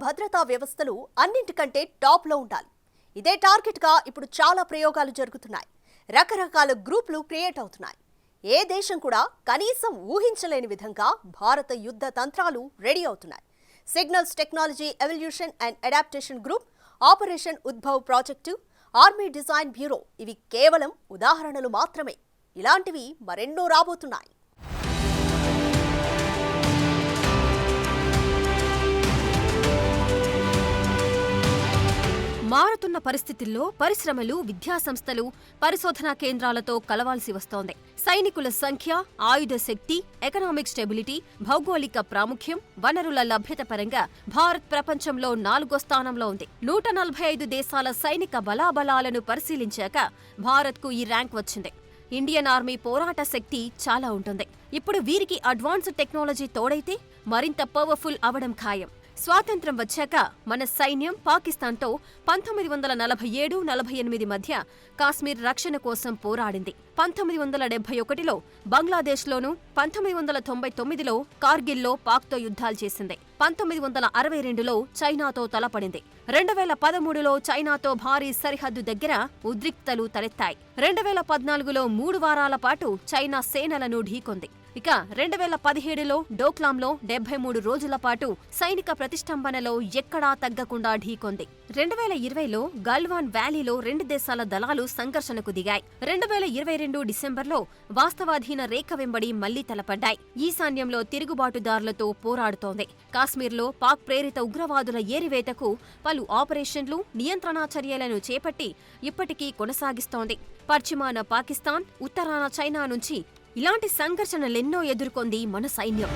భద్రతా వ్యవస్థలు అన్నింటికంటే టాప్లో ఉండాలి. ఇదే టార్గెట్గా ఇప్పుడు చాలా ప్రయోగాలు జరుగుతున్నాయి. రకరకాల గ్రూపులు క్రియేట్ అవుతున్నాయి. ఏ దేశం కూడా కనీసం ఊహించలేని విధంగా భారత యుద్ధ తంత్రాలు రెడీ అవుతున్నాయి. Signals technology evolution and adaptation group, operation Udbhav project, army design bureau ఇవి కేవలం ఉదాహరణలు మాత్రమే. ఇలాంటివి మరెన్నో రాబోతున్నాయి. మారుతున్న పరిస్థితుల్లో పరిశ్రమలు, విద్యాసంస్థలు, పరిశోధనా కేంద్రాలతో కలవాల్సి వస్తోంది. సైనికుల సంఖ్య, ఆయుధ శక్తి, ఎకనామిక్ స్టెబిలిటీ, భౌగోళిక ప్రాముఖ్యం, వనరుల లభ్యత పరంగా భారత్ ప్రపంచంలో 4వ స్థానంలో ఉంది. 145 దేశాల సైనిక బలాబలాలను పరిశీలించాక భారత్కు ఈ ర్యాంక్ వచ్చింది. ఇండియన్ ఆర్మీ పోరాట శక్తి చాలా ఉంటుంది. ఇప్పుడు వీరికి అడ్వాన్స్డ్ టెక్నాలజీ తోడైతే మరింత పవర్ఫుల్ అవడం ఖాయం. స్వాతంత్ర్యం వచ్చాక మన సైన్యం పాకిస్తాన్తో 1947-48 మధ్య కాశ్మీర్ రక్షణ కోసం పోరాడింది. 1971లో బంగ్లాదేశ్లోనూ, 1999లో కార్గిల్లో పాక్తో యుద్ధాలు చేసింది. 1962లో చైనాతో తలపడింది. 2013లో చైనాతో భారీ సరిహద్దు దగ్గర ఉద్రిక్తలు తలెత్తాయి. 2014లో 3 వారాల పాటు చైనా సేనలను ఢీకొంది. ఇక 2017లో డోక్లాంలో 73 రోజుల పాటు సైనిక ప్రతిష్టంభనలో ఎక్కడా తగ్గకుండా ఢీకొంది. 2020లో గల్వాన్ వ్యాలీలో 2 దేశాల దళాలు సంఘర్షణకు దిగాయి. 2022 డిసెంబర్లో వాస్తవాధీన రేఖ వెంబడి మళ్లీ తలపడ్డాయి. ఈశాన్యంలో తిరుగుబాటుదారులతో పోరాడుతోంది. కాశ్మీర్లో పాక్ ప్రేరిత ఉగ్రవాదుల ఏరివేతకు పలు ఆపరేషన్లు, నియంత్రణా చర్యలను చేపట్టి ఇప్పటికీ కొనసాగిస్తోంది. పశ్చిమాన పాకిస్తాన్, ఉత్తరాన చైనా నుంచి ఇలాంటి సంఘర్షణలెన్నో ఎదుర్కొంది మన సైన్యం.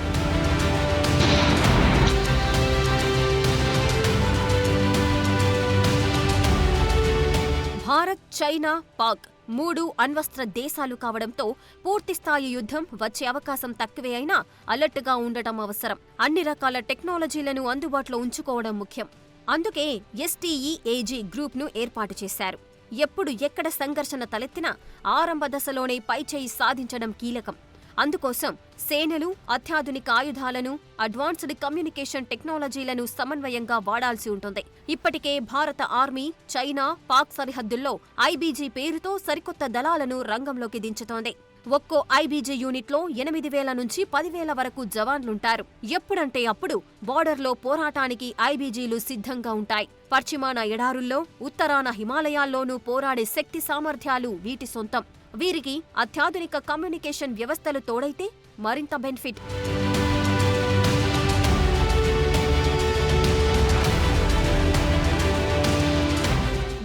భారత్, చైనా, పాక్ 3 అణ్వస్త్ర దేశాలు కావడంతో పూర్తిస్థాయి యుద్ధం వచ్చే అవకాశం తక్కువే అయినా అలర్ట్గా ఉండటం అవసరం. అన్ని రకాల టెక్నాలజీలను అందుబాటులో ఉంచుకోవడం ముఖ్యం. అందుకే STEAG గ్రూప్ను ఏర్పాటు చేశారు. ఎప్పుడు ఎక్కడ సంఘర్షణ తలెత్తినా ఆరంభ దశలోనే పైచేయి సాధించడం కీలకం. అందుకోసం సేనలు అత్యాధునిక ఆయుధాలను, అడ్వాన్స్డ్ కమ్యూనికేషన్ టెక్నాలజీలను సమన్వయంగా వాడాల్సి ఉంటుంది. ఇప్పటికే భారత ఆర్మీ చైనా, పాక్ సరిహద్దుల్లో IBG పేరుతో సరికొత్త దళాలను రంగంలోకి దించుతోంది. ఒక్కో IBG యూనిట్లో 8,000 నుంచి 10,000 వరకు జవాన్లుంటారు. ఎప్పుడంటే అప్పుడు బోర్డర్లో పోరాటానికి IBGలు సిద్ధంగా ఉంటాయి. పశ్చిమాన ఎడారుల్లో, ఉత్తరాన హిమాలయాల్లోనూ పోరాడే శక్తి సామర్థ్యాలు వీటి సొంతం. వీరికి అత్యాధునిక కమ్యూనికేషన్ వ్యవస్థలు తోడైతే మరింత బెనిఫిట్.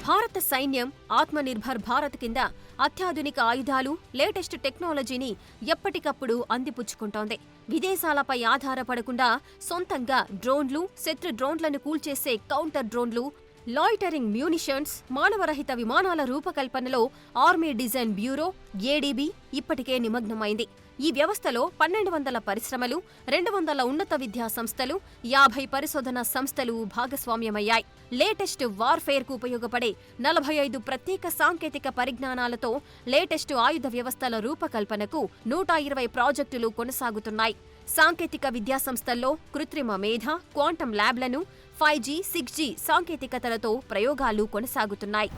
భారత సైన్యం ఆత్మనిర్భర్ భారత్ కింద అత్యాధునిక ఆయుధాలు, లేటెస్ట్ టెక్నాలజీని ఎప్పటికప్పుడు అందిపుచ్చుకుంటోంది. విదేశాలపై ఆధారపడకుండా సొంతంగా డ్రోన్లు, శత్రు డ్రోన్లను కూల్చేసే కౌంటర్ డ్రోన్లు, లాయిటరింగ్ మ్యూనిషన్స్, మానవరహిత విమానాల రూపకల్పనలో ఆర్మీ డిజైన్ బ్యూరో ADB ఇప్పటికే నిమగ్నమైంది. ఈ వ్యవస్థలో 1,200 పరిశ్రమలు, 200 ఉన్నత విద్యా సంస్థలు, 50 పరిశోధనా సంస్థలు భాగస్వామ్యమయ్యాయి. లేటెస్ట్ వార్ఫేర్కు ఉపయోగపడే 45 ప్రత్యేక సాంకేతిక పరిజ్ఞానాలతో లేటెస్ట్ ఆయుధ వ్యవస్థల రూపకల్పనకు 120 ప్రాజెక్టులు కొనసాగుతున్నాయి. సాంకేతిక విద్యాసంస్థల్లో కృత్రిమ మేధ, క్వాంటం ల్యాబ్లను, 5G, 6G సాంకేతికతలతో ప్రయోగాలు కొనసాగుతున్నాయి.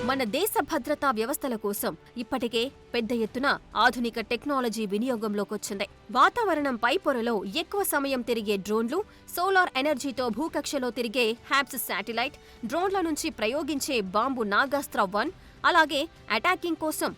మన దేశ భద్రతా వ్యవస్థల కోసం ఇప్పటికే పెద్ద ఎత్తున ఆధునిక టెక్నాలజీ వినియోగంలోకొచ్చింది. వాతావరణం పై పొరలో ఎక్కువ సమయం తిరిగే డ్రోన్లు, సోలార్ ఎనర్జీతో భూకక్షలో తిరిగే హ్యాప్స్ శాటిలైట్ డ్రోన్ల నుంచి ప్రయోగించే బాంబు నాగాస్త్ర-1, అలాగే అటాకింగ్ కోసం,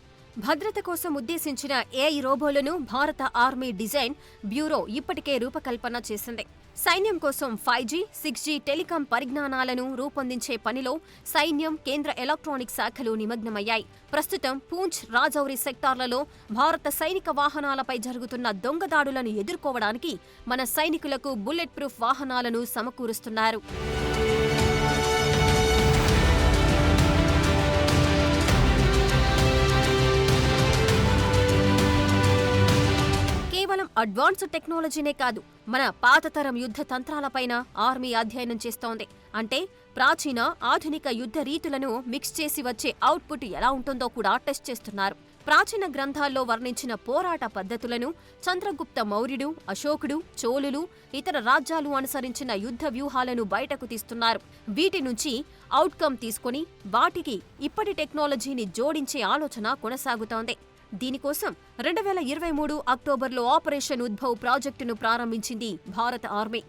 భద్రత కోసం ఉద్దేశించిన AI రోబోలను భారత ఆర్మీ డిజైన్ బ్యూరో ఇప్పటికే రూపకల్పన చేసింది. సైన్యం కోసం 5G, 6G టెలికాం పరిజ్ఞానాలను రూపొందించే పనిలో సైన్యం, కేంద్ర ఎలక్ట్రానిక్ శాఖలు నిమగ్నమయ్యాయి. ప్రస్తుతం పూంచ్, రాజౌరి సెక్టార్లలో భారత సైనిక వాహనాలపై జరుగుతున్న దొంగదాడులను ఎదుర్కోవడానికి మన సైనికులకు బుల్లెట్ ప్రూఫ్ వాహనాలను సమకూరుస్తున్నారు. కేవలం అడ్వాన్స్డ్ టెక్నాలజీనే కాదు, మన పాతతరం యుద్ధ తంత్రాలపైన ఆర్మీ అధ్యయనం చేస్తోంది. అంటే ప్రాచీన, ఆధునిక యుద్ధ రీతులను మిక్స్ చేసి వచ్చే అవుట్పుట్ ఎలా ఉంటుందో కూడా టెస్ట్ చేస్తున్నారు. ప్రాచీన గ్రంథాల్లో వర్ణించిన పోరాట పద్ధతులను చంద్రగుప్త మౌర్యుడు, అశోకుడు, చోళులు, ఇతర రాజ్యాలు అనుసరించిన యుద్ధ వ్యూహాలను బయటకు తీస్తున్నారు. వీటి నుంచి అవుట్కమ్ తీసుకుని వాటికి ఇప్పటి టెక్నాలజీని జోడించే ఆలోచన కొనసాగుతోంది. దీనికోసం 2023 అక్టోబర్లో ఆపరేషన్ ఉద్భవ్ ప్రాజెక్టును ప్రారంభించింది భారత ఆర్మీ.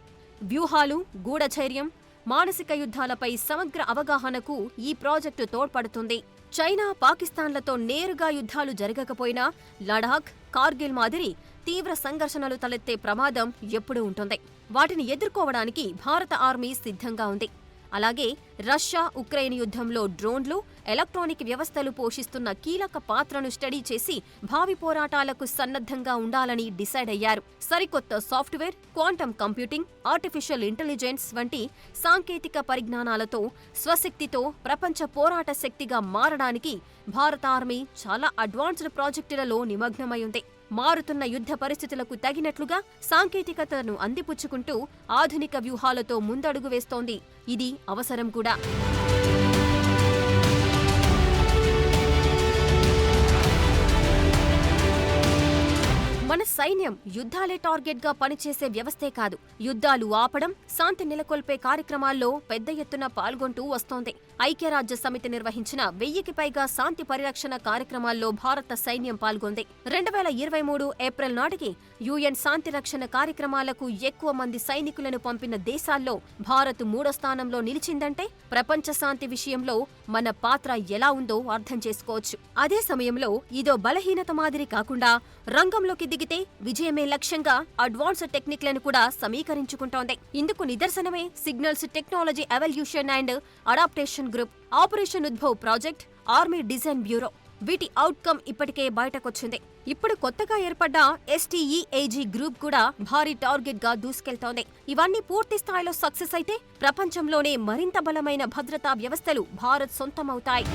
వ్యూహాలు, గూఢచర్యం, మానసిక యుద్ధాలపై సమగ్ర అవగాహనకు ఈ ప్రాజెక్టు తోడ్పడుతుంది. చైనా, పాకిస్తాన్లతో నేరుగా యుద్ధాలు జరగకపోయినా లడాఖ్, కార్గిల్ మాదిరి తీవ్ర సంఘర్షణలు తలెత్తే ప్రమాదం ఎప్పుడూ ఉంటుంది. వాటిని ఎదుర్కోవడానికి భారత ఆర్మీ సిద్ధంగా ఉంది. అలాగే రష్యా, ఉక్రెయిన్ యుద్ధంలో డ్రోన్లు, ఎలక్ట్రానిక్ వ్యవస్థలు పోషిస్తున్న కీలక పాత్రను స్టడీ చేసి భావి పోరాటాలకు సన్నద్ధంగా ఉండాలని డిసైడ్ అయ్యారు. సరికొత్త software, quantum computing, artificial intelligence వంటి సాంకేతిక పరిజ్ఞానాలతో స్వశక్తితో ప్రపంచ పోరాట శక్తిగా మారడానికి భారత ఆర్మీ చాలా అడ్వాన్స్డ్ ప్రాజెక్టులలో నిమగ్నమై ఉంది. మారుతున్న యుద్ధ పరిస్థితులకు తగినట్లుగా సాంకేతికతను అందిపుచ్చుకుంటూ ఆధునిక వ్యూహాలతో ముందడుగు వేస్తోంది. ఇది అవసరం కూడా. మన సైన్యం యుద్ధాలే టార్గెట్గా పనిచేసే వ్యవస్థే కాదు, యుద్ధాలు ఆపడం, శాంతి నెలకొల్పే కార్యక్రమాల్లో పెద్ద ఎత్తున పాల్గొంటూ వస్తోంది. ఐక్యరాజ్య సమితి నిర్వహించిన 1000కి పైగా శాంతి పరిరక్షణ కార్యక్రమాల్లో భారత సైన్యం పాల్గొంది. 2023 ఏప్రిల్ నాటికి UN శాంతి రక్షణ కార్యక్రమాలకు ఎక్కువ మంది సైనికులను పంపిన దేశాల్లో భారత్ 3వ స్థానంలో నిలిచిందంటే ప్రపంచ శాంతి విషయంలో మన పాత్ర ఎలా ఉందో అర్థం చేసుకోవచ్చు. అదే సమయంలో ఇదో బలహీనత మాదిరి కాకుండా రంగంలోకి దిగితే విజయమే లక్ష్యంగా అడ్వాన్స్డ్ టెక్నిక్లను కూడా సమీకరించుకుంటోంది. ఇందుకు నిదర్శనమే signals technology evolution and adaptation group, operation Udbhav project, army design bureau. వీటి అవుట్కమ్ ఇప్పటికే బయటకొచ్చింది. ఇప్పుడు కొత్తగా ఏర్పడ్డ STEAG గ్రూప్ కూడా భారీ టార్గెట్ గా దూసుకెళ్తోంది. ఇవన్నీ పూర్తి స్థాయిలో సక్సెస్ అయితే ప్రపంచంలోనే మరింత బలమైన భద్రతా వ్యవస్థలు భారత్ సొంతమవుతాయి.